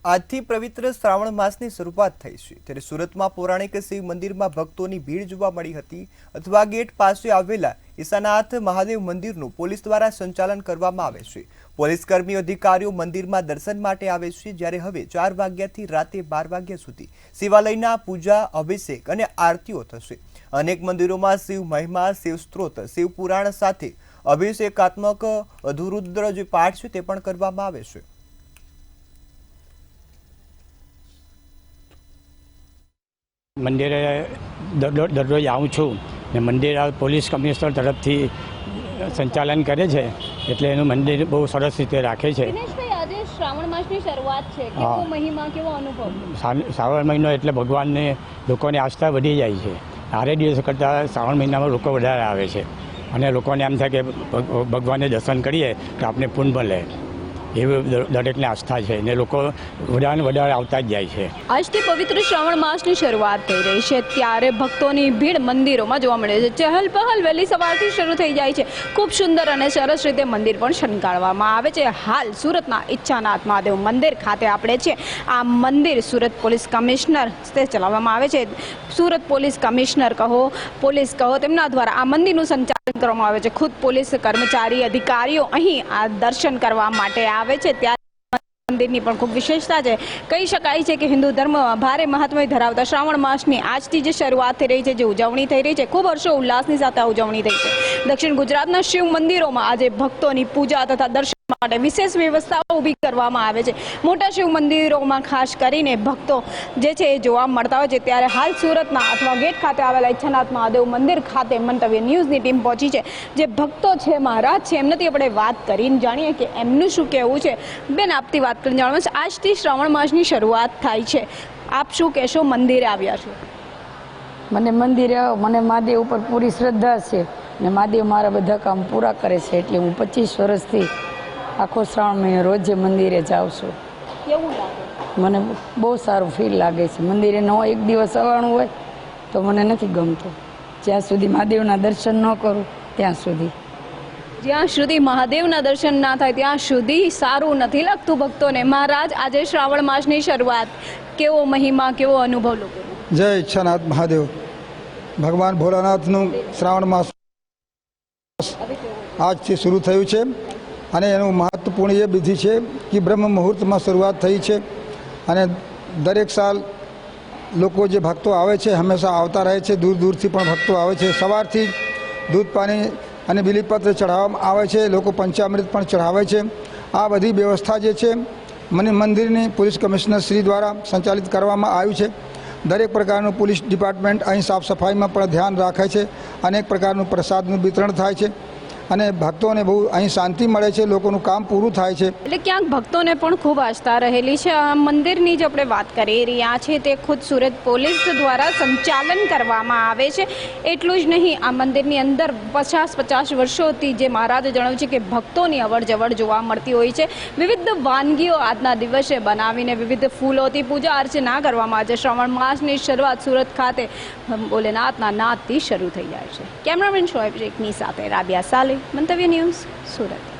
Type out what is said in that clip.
આજથી પવિત્ર શ્રાવણ માસની શરૂઆત થઈ છે ત્યારે સુરતમાં પૌરાણિક શિવ મંદિરમાં ભક્તોની ભીડ જોવા મળી હતી। અથવા ગેટ પાસે આવેલા ઈશાનાથ મહાદેવ મંદિરનું પોલીસ દ્વારા સંચાલન કરવામાં આવે છે। પોલીસ કર્મીઓ અધિકારીઓ મંદિરમાં દર્શન માટે આવે છે, જ્યારે હવે 4 વાગ્યાથી રાતે 12 વાગ્યા સુધી શિવાલયના પૂજા, અભિષેક અને આરતીઓ થશે। અનેક મંદિરોમાં શિવ મહિમા, શિવ સ્ત્રોત, શિવ પુરાણ સાથે અભિષેકાત્મક અધુરુદ્ર જે પાઠ છે તે પણ કરવામાં આવે છે। મંદિરે દરરોજ આવું છું ને મંદિર પોલીસ કમિશનર તરફથી સંચાલન કરે છે, એટલે એનું મંદિર બહુ સરસ રીતે રાખે છે। આજે શ્રાવણ માસની શરૂઆત છે, કેવો મહિમા, કેવો અનુભવ? શ્રાવણ મહિનો એટલે ભગવાનને લોકોની આસ્થા વધી જાય છે। આરે દિવસ કરતાં શ્રાવણ મહિનામાં લોકો વધારે આવે છે અને લોકોને એમ થાય કે ભગવાનને દર્શન કરીએ તો આપણે પુણ્ય મળે, એવી દરેકને આસ્થા છે ને લોકો વધારે આવતા જ જાય છે। આજથી પવિત્ર શ્રાવણ માસની શરૂઆત થઈ રહી છે, ત્યારે ભક્તોની ભીડ મંદિરોમાં જોવા મળે છે। ચહલ પહલ વહેલી સવારથી શરૂ થઈ જાય છે। ખૂબ સુંદર અને સરસ રીતે મંદિર પણ શણગારવામાં આવે છે। હાલ સુરતના ઈચ્છાનાથ મહાદેવ મંદિર ખાતે આપણે છે। આ મંદિર સુરત પોલીસ કમિશનર તે ચલાવવામાં આવે છે। સુરત પોલીસ કમિશનર કહો, પોલીસ કહો, તેમના દ્વારા આ મંદિરનું સંચાલન કરવામાં આવે છે। ખુદ પોલીસ કર્મચારી, અધિકારીઓ અહીં આ દર્શન કરવા માટે આવે છે। ત્યારે મંદિરની પણ ખૂબ વિશેષતા છે। કહી શકાય છે કે હિન્દુ ધર્મમાં ભારે મહત્વ ધરાવતા શ્રાવણ માસની આજથી જે શરૂઆત થઈ રહી છે, જે ઉજવણી થઈ રહી છે, ખૂબ હર્ષો ઉલ્લાસની સાથે આ ઉજવણી થઈ છે। દક્ષિણ ગુજરાતના શિવ મંદિરોમાં આજે ભક્તોની પૂજા તથા દર્શન માટે વિશેષ વ્યવસ્થાઓ ઊભી કરવામાં આવે છે। મોટા શિવ મંદિરોમાં ખાસ કરીને ભક્તો જે છે એ જોવા મળતા હોય છે। ત્યારે હાલ સુરતના અથવા ગેટ ખાતે આવેલા ઈચ્છાનાથ મહાદેવ મંદિર ખાતે મંતવ્ય ન્યૂઝની ટીમ પહોંચી છે। જે ભક્તો છે, મહારાજ છે, એમનાથી આપણે વાત કરીને જાણીએ કે એમનું શું કહેવું છે। બેન, આપતી વાત કરીને જાણવા છે, આજથી શ્રાવણ માસની શરૂઆત થાય છે, આપ શું કહેશો? મંદિરે આવ્યા છો? મને મંદિરે મને મહાદેવ ઉપર પૂરી શ્રદ્ધા છે ને મહાદેવ મારા બધા કામ પૂરા કરે છે, એટલે હું 25 વર્ષથી આખો શ્રાવણ મહિનો રોજે મંદિરે જાઉં છું। કેવું લાગે? મને બહુ સારું ફીલ લાગે છે। મંદિરે ન એક દિવસ આવવાનું હોય તો મને નથી ગમતું, જ્યાં સુધી મહાદેવના દર્શન ન કરું ત્યાં સુધી। જ્યાં સુધી મહાદેવના દર્શન ના થાય ત્યાં સુધી સારું નથી લાગતું ભક્તોને। મહારાજ, આજે શ્રાવણ માસની શરૂઆત, કેવો મહિમા, કેવો અનુભવ લોકો? જય ઈચ્છાનાથ મહાદેવ। ભગવાન ભોળાનાથનું શ્રાવણ માસ આજથી શરૂ થયું છે અને એનું મહત્વપૂર્ણ એ વિધિ છે કે બ્રહ્મ મુહૂર્તમાં શરૂઆત થઈ છે અને દરેક સાલ લોકો જે ભક્તો આવે છે હંમેશા આવતા રહે છે। દૂર દૂરથી પણ ભક્તો આવે છે। સવારથી દૂધ પાણી અને બિલીપત્ર ચઢાવવામાં આવે છે, લોકો પંચામૃત પણ ચઢાવે છે। આ બધી વ્યવસ્થા જે છે મંદિરની પોલીસ કમિશનર શ્રી દ્વારા સંચાલિત કરવામાં આવ્યું છે। દરેક પ્રકારનું પોલીસ ડિપાર્ટમેન્ટ અહીં સાફ સફાઈમાં પણ ધ્યાન રાખે છે। અનેક પ્રકારનું પ્રસાદનું વિતરણ થાય છે અને ભક્તોને બહુ અહીં શાંતિ મળે છે, લોકોનું કામ પૂરું થાય છે। એટલે ક્યાંક ભક્તોને પણ ખૂબ આસ્થા રહેલી છે। આ મંદિરની જે આપણે વાત કરી રહ્યા છીએ તે ખુદ સુરત પોલીસ દ્વારા સંચાલન કરવામાં આવે છે। એટલું જ નહીં, આ મંદિરની અંદર 50 વર્ષોથી જે મહારાજે જણાવ્યું છે કે ભક્તોની અવરજવર જોવા મળતી હોય છે। વિવિધ વાનગીઓ આજના દિવસે બનાવીને વિવિધ ફૂલોથી પૂજા અર્ચના કરવામાં આવે છે। શ્રાવણ માસની શરૂઆત સુરત ખાતે ભોલેનાથના નાદથી શરૂ થઈ જાય છે। કેમેરામેન શોએબ શેખની સાથે રાબિયા સાલે, મંતવ્ય ન્યૂઝ, સુરત।